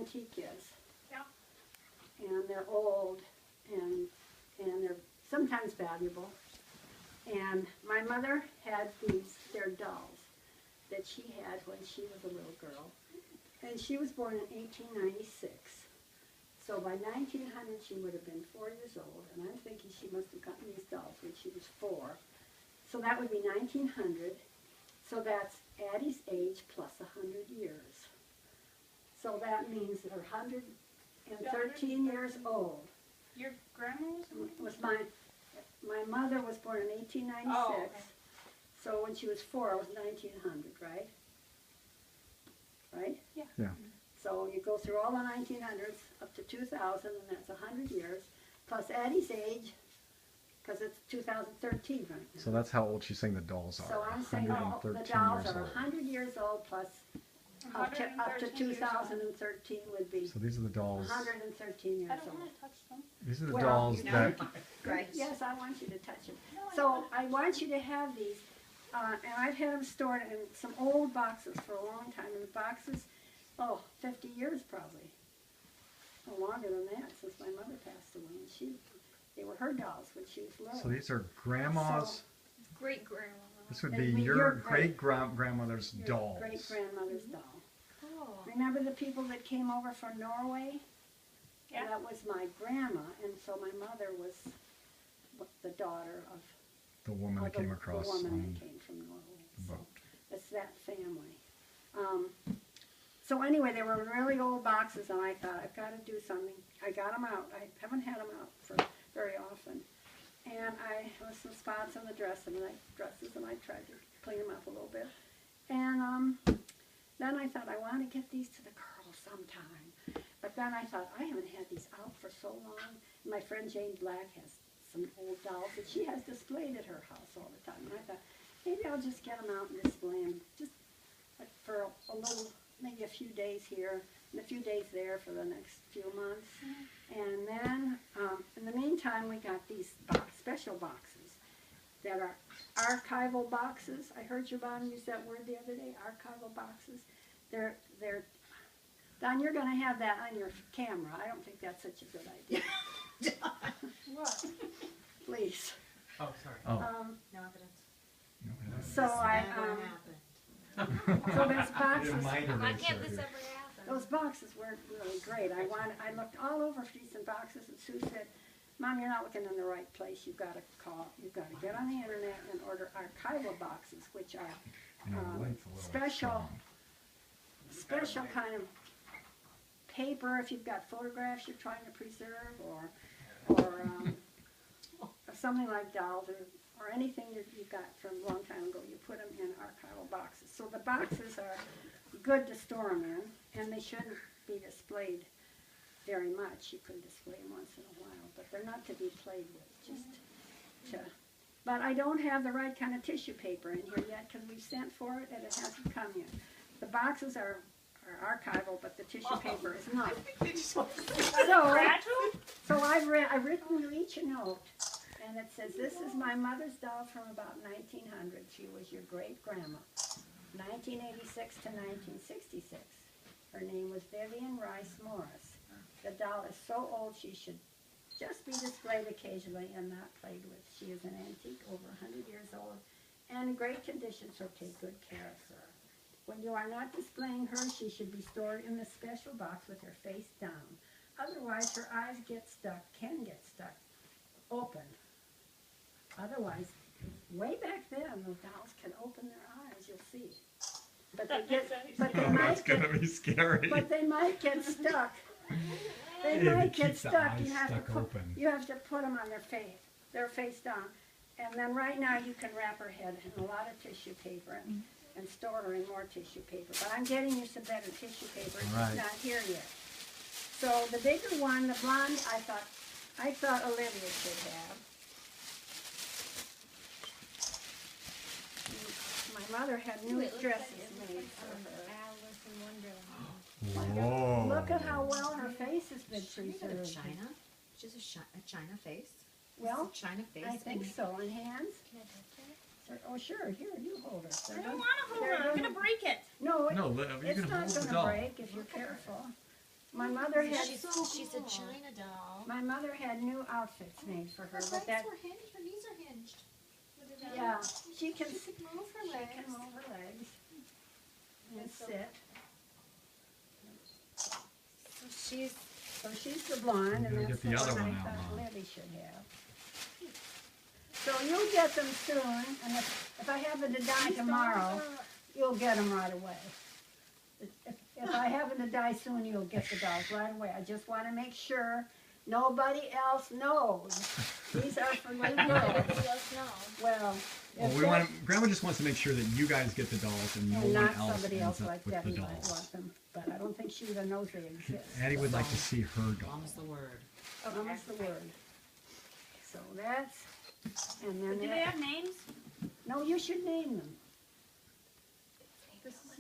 antique is. Yeah. And they're old, and they're sometimes valuable. And my mother had they're dolls that she had when she was a little girl. And she was born in 1896. So by 1900 she would have been 4 years old, and I'm thinking she must have gotten these dolls when she was 4. So that would be 1900. So that's Addie's age plus 100 years. So that means that her 113 years old. Your grandma was My mother was born in 1896. Oh, okay. So when she was 4, it was 1900, right? Right? Yeah. Yeah. So you go through all the 1900s up to 2000, and that's 100 years, plus Addie's age, because it's 2013 right now. So that's how old she's saying the dolls are. So I'm saying the 113 dolls years are old. 100 years old plus up to 113 years old. 2013 would be So these are the dolls. 113 years I don't old. want to touch them. These are the Well, dolls you know, that. Right. Yes, I want you to touch them. No, I So don't. I want you to have these, and I've had them stored in some old boxes for a long time. And the boxes, 50 years probably. No longer than that, since my mother passed away. And they were her dolls when she was little. So these are grandma's. Great grandma. This would It'd be be your your great-grandmother's Your dolls. great-grandmother's doll. Oh. Remember the people that came over from Norway? Yeah. That was my grandma, and so my mother was the daughter of The woman that came across the woman on that came from Norway. the So boat. it's that family. So anyway, they were really old boxes, and I thought, I've got to do something. I got them out. I haven't had them out for very often. And there was some spots on the dresses, and I tried to clean them up a little bit. And then I thought, I want to get these to the girls sometime. But then I thought, I haven't had these out for so long. And my friend Jane Black has some old dolls that she has displayed at her house all the time. And I thought, maybe I'll just get them out and display them just like for a little, maybe a few days here and a few days there for the next few months. And then, in the meantime, we got these special boxes that are archival boxes. I heard your mom use that word the other day, archival boxes. They're Don, you're going to have that on your camera. I don't think that's such a good idea. What? Please. Oh, sorry. Oh. No evidence. No, So I, Never happened. so there's boxes. Why can't this ever happen? Those boxes weren't really great. I looked all over for decent boxes, and Sue said, Mom, you're not looking in the right place. You've got to get on the internet and order archival boxes, which are And our light's a little special strong. kind of paper if you've got photographs you're trying to preserve, or something like dolls or anything you've got from a long time ago. You put them in archival boxes. So the boxes are good to store them in, and they shouldn't be displayed very much. You could display them once in a while, but they're not to be played with. But I don't have the right kind of tissue paper in here yet because we've sent for it and it hasn't come yet. The boxes are archival, but the tissue paper is not. So I've written you each a note, and it says, this is my mother's doll from about 1900. She was your great-grandma, 1986 to 1966. Her name was Vivian Rice Morris. The doll is so old she should just be displayed occasionally and not played with. She is an antique, over 100 years old, and in great condition, so take good care of her. When you are not displaying her, she should be stored in the special box with her face down. Otherwise, her eyes can get stuck open. Otherwise, way back then, the dolls can open their eyes, you'll see. But they That's gonna be scary. But they might get stuck. They Yeah, might it get keeps the stuck. eyes You have to put them on their face down. And then right now you can wrap her head in a lot of tissue paper and store her in more tissue paper. But I'm getting you some better tissue paper. It's Right. not here yet. So the bigger one, the blonde, I thought Olivia should have. My mother had new dresses made for her. Alice in Wonderland. Whoa. Look at how well her face has been She got a preserved. China. She's a China face. Well, It's a China face. I think and so. And hands? Can I touch it? Oh, sure. Here, you hold her. I don't want to hold her. I'm going to break it. No, No, you're it's gonna not hold the going to doll. break if you're careful. My mother had She's a China doll. my mother had new outfits made for her, Her but legs that were hinged. Her knees are hinged. yeah, she can She could move her she legs. can move her legs and sit. She's So she's the blonde, You and gotta that's get the other one one I out, thought Mom. Libby should have. So you'll get them soon, and if I happen to die tomorrow, you'll get them right away. If I happen to die soon, you'll get the dolls right away. I just want to make sure nobody else knows. These are for little girls. Nobody else knows. Well, Well, if we that- want Grandma just wants to make sure that you guys get the dolls and no and one not else somebody ends else up like with the Debbie might dolls. want them. But I don't think she even knows they exist. Addie would like to see her doll. Mom's the word. That's the word. So that's, and then Do they have names? no, you should name them.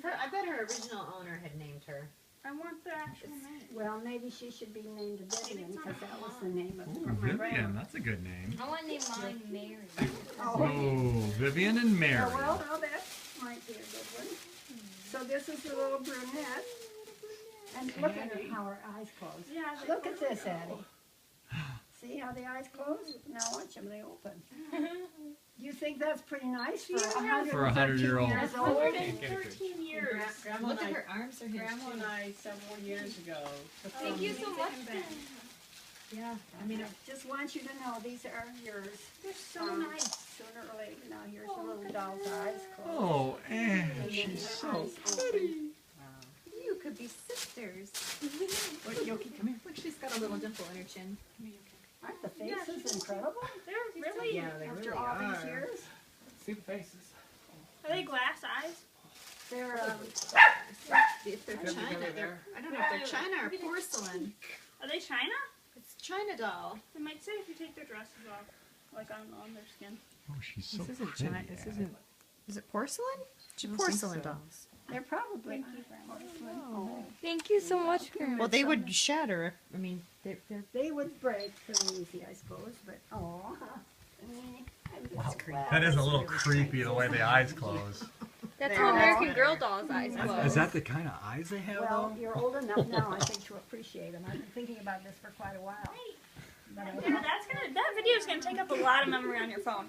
I bet her original owner had named her. I want the actual name. Well, maybe she should be named Vivian because that was the name of Ooh, my Vivian, grandma. that's a good name. I want to name mine Mary. Oh, Vivian and Mary. Oh, well, no, that might be a good one. So this is the little brunette. And look at her, how her eyes close. Yeah, they Look at this, Addie. See how the eyes close? Now watch them, they open. You think that's pretty nice for For a 100-year-old. 113 years old? 113 years. Grandma Look and at I, her arms are hinged Grandma and too. I several years ago. took Thank them you so much. Yeah. I mean, I just want you to know these are yours. They're so nice. Sooner or later. Now here's the little doll's eyes closed. Oh, Anne, And then she's her so eyes pretty. open. You could be sisters. Look, Yoki, come here. Look, she's got a little dimple in her chin. Aren't the faces incredible? They're really. Yeah, they After really all are. these years? See the faces. Are they glass eyes? They're, If they're Could be China, over they're, there. I don't know if they're China or porcelain. Are they China? It's China doll. They might say if you take their dresses off, like on their skin. Oh, she's so This isn't pretty. China. This Addie. isn't. Is it porcelain? I don't Porcelain think so. dolls. they're probably. Thank you, Grandma. porcelain. Oh. Thank you so much, Grandma. Well, they would shatter. I mean, they're They would break pretty easy, I suppose, but, oh. That is a little creepy the way the eyes close. That's how American Girl dolls' eyes Is close. that the kind of eyes they have Well, though? you're old enough now, I think, to appreciate them. I've been thinking about this for quite a while. But I Yeah, that video's gonna take up a lot of memory on your phone.